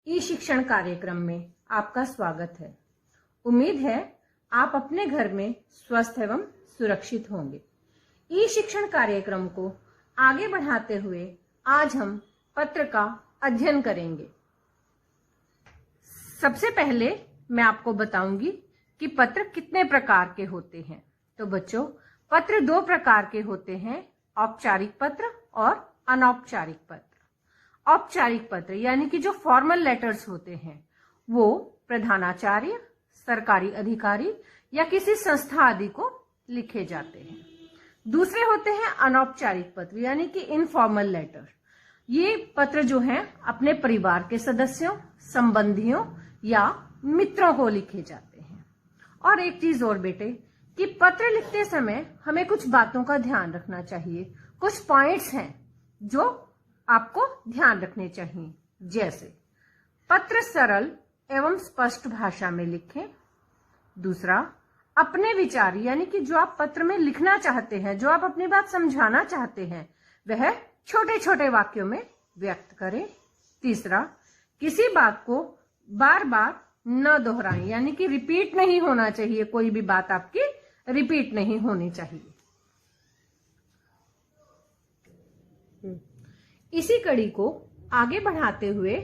ई शिक्षण कार्यक्रम में आपका स्वागत है। उम्मीद है आप अपने घर में स्वस्थ एवं सुरक्षित होंगे। ई शिक्षण कार्यक्रम को आगे बढ़ाते हुए आज हम पत्र का अध्ययन करेंगे। सबसे पहले मैं आपको बताऊंगी कि पत्र कितने प्रकार के होते हैं। तो बच्चों, पत्र दो प्रकार के होते हैं, औपचारिक पत्र और अनौपचारिक पत्र। औपचारिक पत्र यानी कि जो फॉर्मल लेटर्स होते हैं वो प्रधानाचार्य, सरकारी अधिकारी या किसी संस्था आदि को लिखे जाते हैं। दूसरे होते हैं अनौपचारिक पत्र यानी कि इनफॉर्मल लेटर। ये पत्र जो हैं अपने परिवार के सदस्यों, संबंधियों या मित्रों को लिखे जाते हैं। और एक चीज और बेटे कि पत्र लिखते समय हमें कुछ बातों का ध्यान रखना चाहिए। कुछ पॉइंट्स हैं जो आपको ध्यान रखने चाहिए, जैसे पत्र सरल एवं स्पष्ट भाषा में लिखें। दूसरा, अपने विचार यानी कि जो आप पत्र में लिखना चाहते हैं, जो आप अपनी बात समझाना चाहते हैं, वह छोटे छोटे वाक्यों में व्यक्त करें। तीसरा, किसी बात को बार बार न दोहराएं यानी कि रिपीट नहीं होना चाहिए, कोई भी बात आपकी रिपीट नहीं होनी चाहिए। इसी कड़ी को आगे बढ़ाते हुए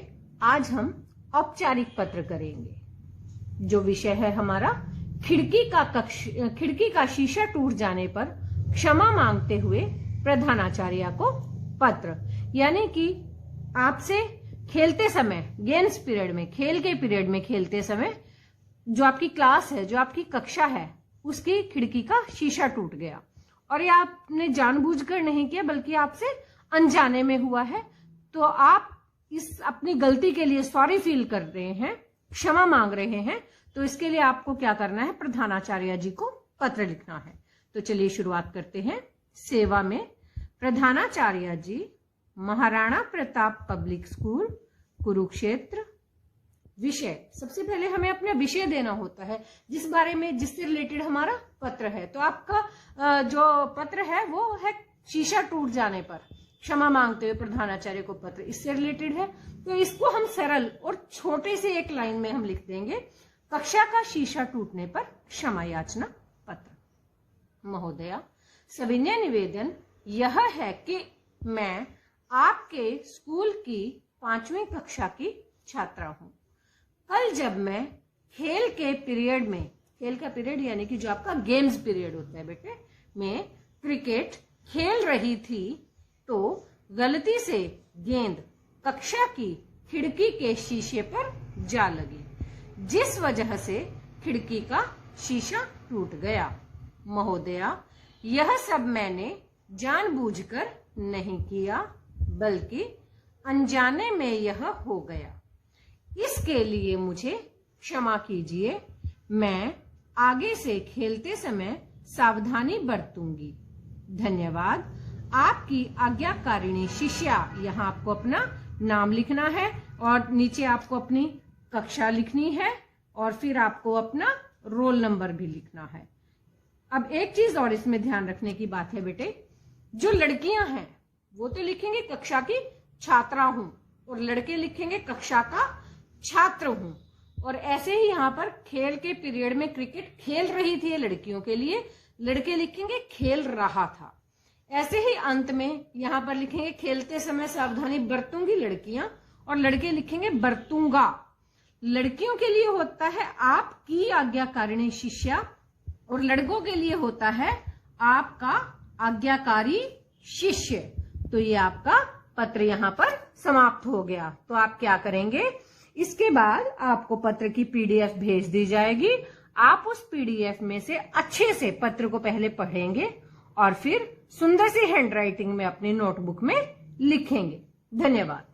आज हम औपचारिक पत्र करेंगे। जो विषय है हमारा खिड़की का शीशा टूट जाने पर क्षमा मांगते हुए प्रधानाचार्य को पत्र। यानी कि आपसे खेलते समय, गेम्स पीरियड में, खेल के पीरियड में खेलते समय जो आपकी क्लास है, जो आपकी कक्षा है, उसकी खिड़की का शीशा टूट गया और ये आपने जानबूझकर नहीं किया बल्कि आपसे अनजाने में हुआ है, तो आप इस अपनी गलती के लिए सॉरी फील कर रहे हैं, क्षमा मांग रहे हैं। तो इसके लिए आपको क्या करना है, प्रधानाचार्य जी को पत्र लिखना है। तो चलिए शुरुआत करते हैं। सेवा में प्रधानाचार्य जी, महाराणा प्रताप पब्लिक स्कूल, कुरुक्षेत्र। विषय, सबसे पहले हमें अपना विषय देना होता है जिससे रिलेटेड हमारा पत्र है। तो आपका जो पत्र है वो है शीशा टूट जाने पर क्षमा मांगते हुए प्रधानाचार्य को पत्र, इससे रिलेटेड है। तो इसको हम सरल और छोटे से एक लाइन में हम लिख देंगे, कक्षा का शीशा टूटने पर क्षमा याचना पत्र। महोदया, सविनय निवेदन यह है कि मैं आपके स्कूल की 5वीं कक्षा की छात्रा हूं। कल जब मैं खेल के पीरियड में, खेल का पीरियड यानी कि जो आपका गेम्स पीरियड होता है बेटे, में क्रिकेट खेल रही थी तो गलती से गेंद कक्षा की खिड़की के शीशे पर जा लगी, जिस वजह से खिड़की का शीशा टूट गया। महोदया, यह सब मैंने जानबूझकर नहीं किया बल्कि अनजाने में यह हो गया। इसके लिए मुझे क्षमा कीजिए। मैं आगे से खेलते समय सावधानी बरतूंगी। धन्यवाद। आपकी आज्ञाकारिणी शिष्या। यहाँ आपको अपना नाम लिखना है और नीचे आपको अपनी कक्षा लिखनी है और फिर आपको अपना रोल नंबर भी लिखना है। अब एक चीज और इसमें ध्यान रखने की बात है बेटे, जो लड़कियां हैं वो तो लिखेंगे कक्षा की छात्रा हूं और लड़के लिखेंगे कक्षा का छात्र हूं। और ऐसे ही यहाँ पर खेल के पीरियड में क्रिकेट खेल रही थी लड़कियों के लिए, लड़के लिखेंगे खेल रहा था। ऐसे ही अंत में यहाँ पर लिखेंगे खेलते समय सावधानी बरतूंगी लड़कियां, और लड़के लिखेंगे बरतूंगा। लड़कियों के लिए होता है आपकी आज्ञाकारिणी शिष्या और लड़कों के लिए होता है आपका आज्ञाकारी शिष्य। तो ये आपका पत्र यहाँ पर समाप्त हो गया। तो आप क्या करेंगे, इसके बाद आपको पत्र की पीडीएफ भेज दी जाएगी। आप उस पीडीएफ में से अच्छे से पत्र को पहले पढ़ेंगे और फिर सुंदर सी हैंडराइटिंग में अपनी नोटबुक में लिखेंगे। धन्यवाद।